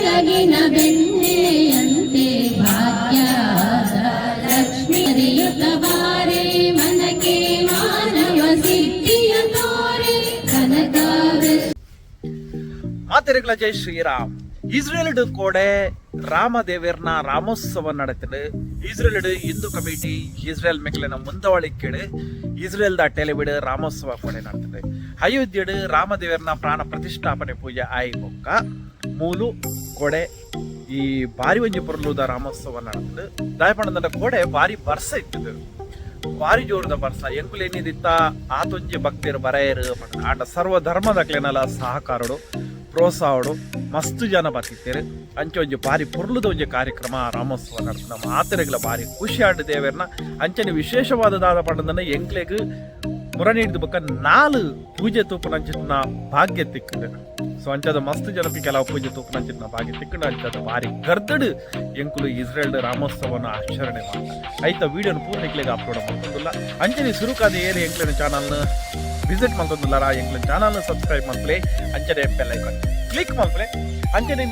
ಬೆಳಗಿನ ಬೆಣ್ಣೆಯಂತೆ ಭಾಗ್ಯದ ಲಕ್ಷ್ಮಿ ಹರಿಯುತ್ತ ಬಾರೆ ಮನಕ್ಕೆ ಮಾನವ ಸಿದ್ಧಿಯ ತೋರೆ ಕನಕ ಮಾತೆರೆಗಳ ಜೈ ಶ್ರೀರಾಮ್. ಇಸ್ರೇಲ್ಡ್ ಕೋಡೆ ರಾಮದೇವರ್ನ ರಾಮೋತ್ಸವ ನಡೆತದೆ. ಇಸ್ರೇಲ್ಡ್ ಹಿಂದೂ ಕಮಿಟಿ ಇಸ್ರೇಲ್ ಮೆಕ್ಲಿನ ಮುಂದವಳಿಕೆಡು ಇಸ್ರೇಲ್ದ ಟೆಲಿವಿಡ್ ರಾಮೋತ್ಸವ ಕೋಡೆ ನಡೆತದೆ. ಅಯೋಧ್ಯೆಡ್ ರಾಮದೇವರ್ನ ಪ್ರಾಣ ಪ್ರತಿಷ್ಠಾಪನೆ ಪೂಜೆ ಆಯಿ ಬೊಕ್ಕ ಮೂಲು ಕೋಡೆ ಈ ಬಾರಿ ಒಂಜಿ ಪೊರ್ಲುದ ರಾಮೋತ್ಸವ ನಡೆತದೆ. ದಾಯಪಣ್ಣದ ಕೋಡೆ ಬಾರಿ ಬರ್ಸ ಇತ್ತದು, ಬಾರಿ ಜೋರದ ಬರ್ಸ. ಎಂಕುಲು ಏನಿದಿತ್ತ ಆತೊಂಜಿ ಭಕ್ತಿರು ಬರೆಯರು ಆಂಡ ಸರ್ವ ಧರ್ಮದಕ್ಲೆನಲ ಸಹಕಾರಡು ಪ್ರೋತ್ಸಾಹಡು ಮಸ್ತ್ ಜನ ಬರ್ತಿತ್ತೇರು. ಅಂಚೆ ಒಂಜಿ ಬಾರಿ ಪೊರ್ಲುದ ಒಂಜಿ ಕಾರ್ಯಕ್ರಮ ರಾಮೋತ್ಸವ ನಡೆದ ಮಾತೆರೆಗ್ಲ ಬಾರಿ ಖುಷಿ ಆಡ ದೇವರನ್ನ ಅಂಚನೆ ವಿಶೇಷವಾದದಾದ ಪಂಡದನ್ನ ಎಂಕ್ಲೆಗ್ ಮುರ ನೀಡಿದ ಬೊಕ್ಕ 4 ಪೂಜೆ ತೂಪುನಂಚಿನ ಭಾಗ್ಯ ತಿಕ್ಕದು. ಸೊ ಅಂಚದ ಮಸ್ತ್ ಜನಪಿ ಕೆಲವು ಪೂಜೆ ತೂಪುನಂಚಿನ ಭಾಗ್ಯ ತಿಕ್ಕಂಡು ಅಂಚದ ಬಾರಿ ಗರ್ದಡ್ ಎಂಕುಲು ಇಸ್ರೇಲ್ಡ್ ರಾಮೋತ್ಸವನ ಆಚರಣೆ ಮಾಡ್ತಾರೆ. ಐತ ವಿಡಿಯೋನ ಪೂರ್ಣಿಕ್ಲೆಗ್ ಅಪ್ಲೋಡ್ ಮಾಡ್ತಿಲ್ಲ. ಅಂಚನೆ ಸುರುಕಾದ ಏರಿ ಎಂಕ್ಲಿನ ಚಾನಲ್ನ ವಿಸಿಟ್ ಮಾಡ್ತಂದಿಲ್ಲಾರ ಎಂಕ್ಲಿನ ಚಾನಲ್ನ ಸಬ್ಸ್ಕ್ರೈಬ್ ಮಾಡ್ಕೊಳ್ಳಿ. ಅಂಚನೆ ಬೆಲ್ ಐಕಾನ್ ಕ್ಲಿಕ್ ಮಾಡ್ಕೊಳ್ಳಿ. ಅಂಚನೆ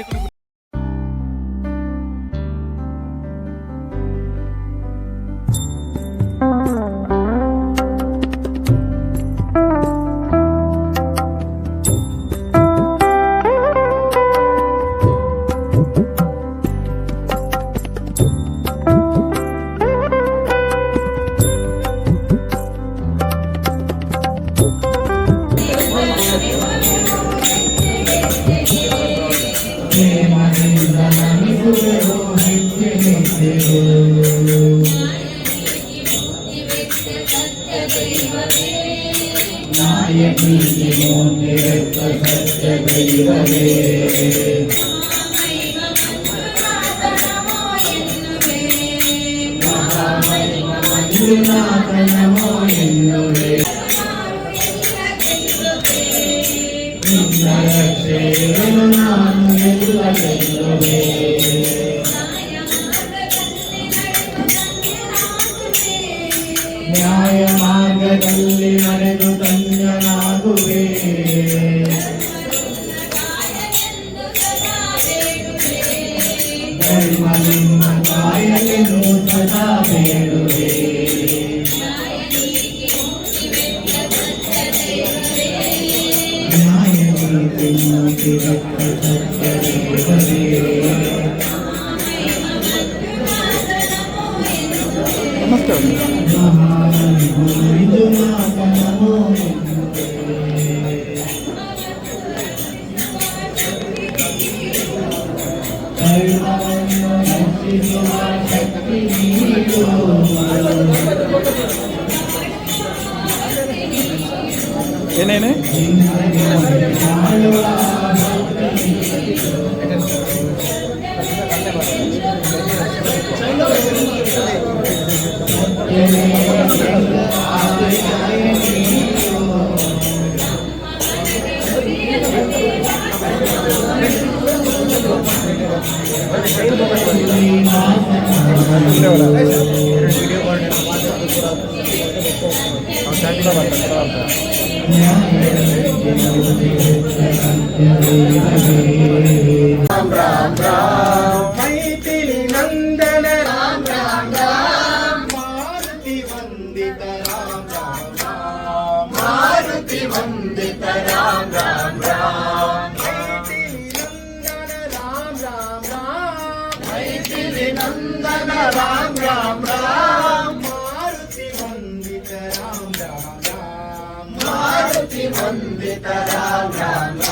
ನ್ಯಾಯ ಮಾರ್ಗದಲ್ಲಿ ನಡೆದು ಧನ್ಯನಾಗುವೆ. ಧರ್ಮದಿಂದ ಕಾಯಲೆನು ಸದಾ ಬೇಡುವೆ. ನ್ಯಾಯ ನೀತಿ ಮೂರ್ತಿ ರಕ್ತ ಸತ್ಯವಿರುತ್ತದೆ. ಏನೇನು ರಾಮ್ ರಾಮ್ ರಾಮ್ ಮೈಥಿಲಿ ನಂದನ ರಾಮ್ ರಾಮ್ ರಾಮ್ ಮಾರುತಿ ವಂದಿತ ರಾಮ್ ರಾಮ್ ರಾಮ್ ಮಾರುತಿ ವಂದಿತ ರಾಮ್ ರಾಮ್ ರಾಮ್ ಮೈಥಿಲಿ ನಂದನ ರಾಮ್ ರಾಮ್ ರಾಮ್ ಮೈಥಿಲಿ ನಂದನ ರಾಮ್ ರಾಮ್ ರಾಮ್ ಮಾರುತಿ ವಂದಿತ ರಾಮ್ ರಾಮ್ ರಾಮ್ ಮಾರುತಿ ವಂದಿತ ರಾಮ್ ರಾಮ್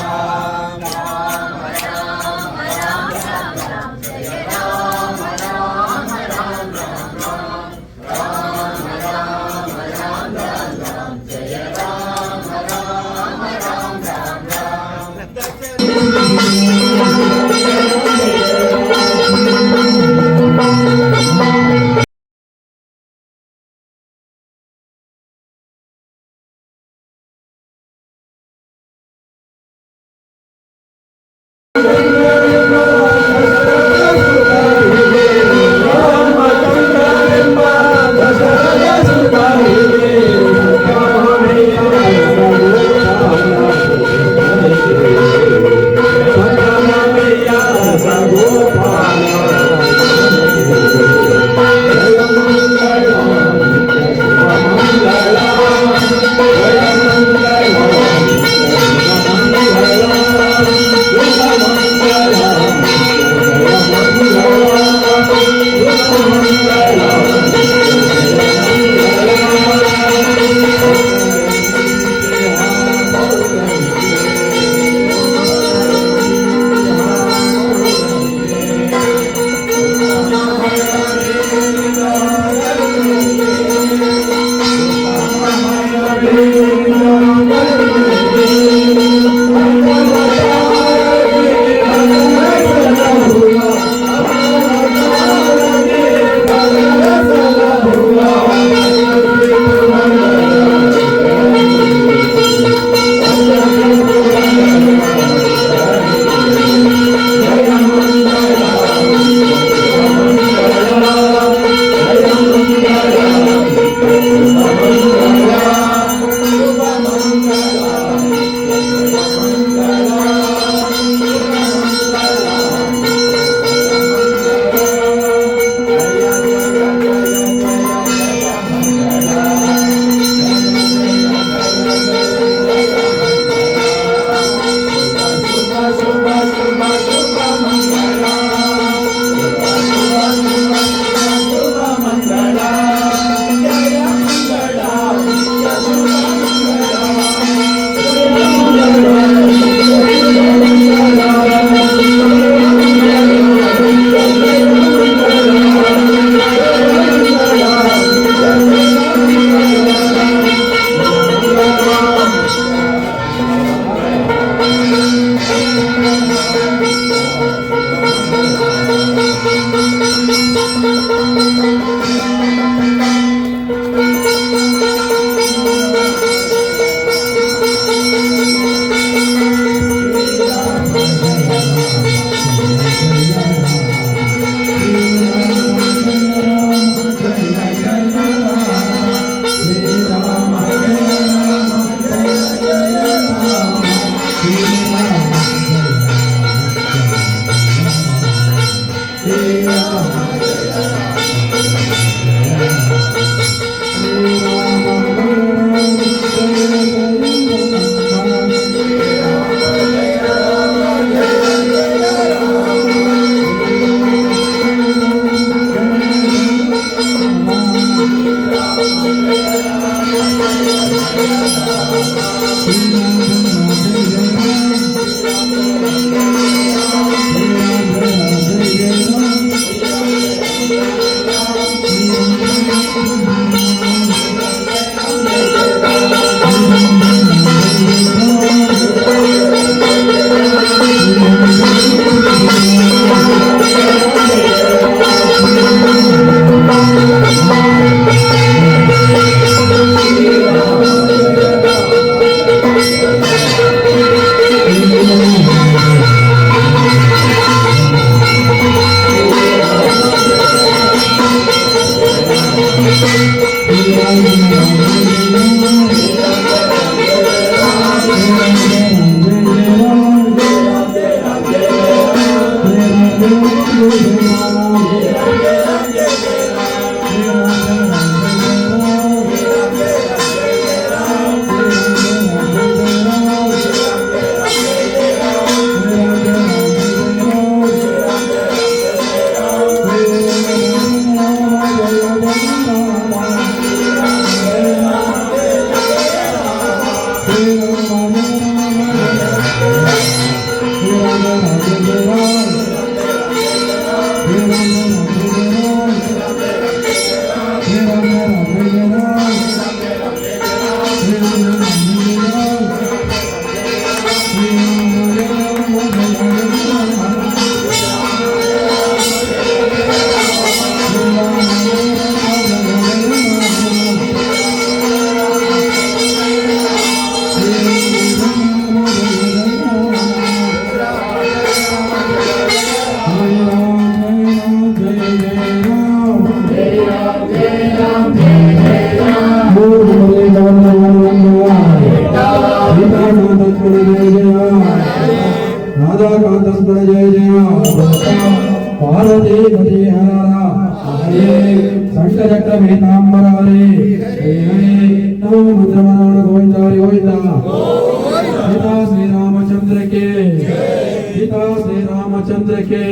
रामचंद्र के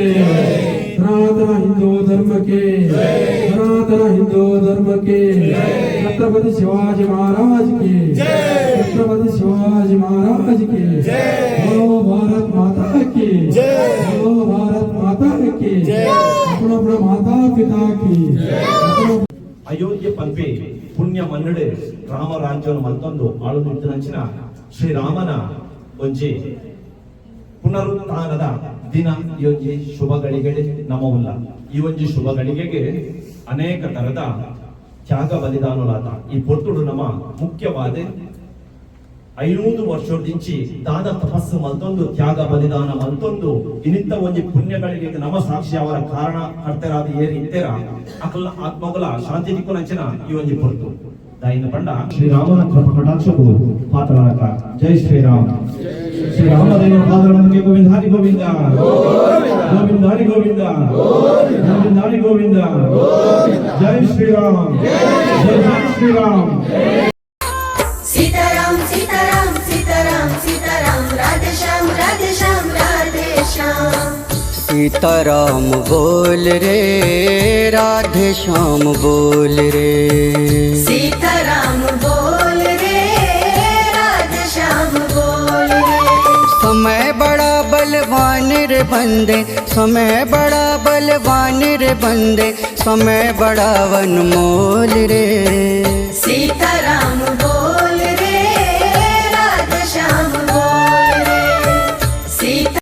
सनातन हिंदू धर्म के सनातन हिंदू धर्म के छत्रपति शिवाजी महाराज के छत्रपति शिवाजी महाराज के बोलो भारत माता की बोलो भारत माता की अपना अपना माता पिता की ಅಯೋಧ್ಯೆ ಪಂಪೆ ಪುಣ್ಯ ಮನ್ನಡೆ ರಾಮ ರಾಜ್ಯವನ್ನು ಮತ್ತೊಂದು ಆಳು ನಿಂತಿನ ಶ್ರೀರಾಮನ ಒಂಜಿ ಪುನರುತ್ಥಾನದ ದಿನ ಈ ಒಂಜಿ ಶುಭ ಗಳಿಗೆಡೆ ನಮವುಲ್ಲ ಈ ಒಂಜಿ ಶುಭ ಗಳಿಗೆಗೆ ಅನೇಕ ತರದ ತ್ಯಾಗ ಬಲಿದಾನಲಾದ ಈ ಪೊರ್ತುಡು ನಮ್ಮ ಮುಖ್ಯವಾದ 500 ವರ್ಷದಿಂಚಿ ದಾದ ತಪಸ್ಸು ಮಲ್ತೊಂದು ತ್ಯಾಗ ಬಲಿದಾನ ಮಲ್ತೊಂದು ಇನ್ನಿತ್ತ ಒಂಜಿ ಪುಣ್ಯಗಳಿಗೆ ನಮ ಸಾಕ್ಷಿ ಅವರ ಕಾರಣ ಕರ್ತರಾದ ಏರಿ ಇತ್ತೇರ ಅಕಲ ಆತ್ಮಗಳ ಶಾಂತಿ ದಿಕ್ಕುನಂಚಿನ ಈ ಒಂಜಿ ಪೊರ್ತು ದಾಯಿನ ಪಂಡ ಶ್ರೀರಾಮನ ಕೃಪಾ ಕಟಾಕ್ಷವು ಪಾತ್ರರಾಕ ಜೈ ಶ್ರೀರಾಮ್ ಶ್ರೀರಾಮದೇವರ ಪಾದರಕ್ಕೆ ಗೋವಿಂದ ಹರಿ ಗೋವಿಂದ ಗೋವಿಂದ ಹರಿ ಗೋವಿಂದ ಗೋವಿಂದ ಹರಿ ಗೋವಿಂದ ಜೈ ಶ್ರೀರಾಮ್ ಜೈ ಶ್ರೀರಾಮ್ सीताराम सीताराम सीताराम सीताराम राधे श्याम राधे श्याम राधे श्याम सीताराम बोल रे राधे श्याम बोल रे सीताराम बोल रे राधे श्याम बोल रे समय बड़ा बलवान रे बंदे समय बड़ा बलवान रे बंदे समय बड़ा वनमोल रे सीताराम बोल रे राधे श्याम बोल रे सीता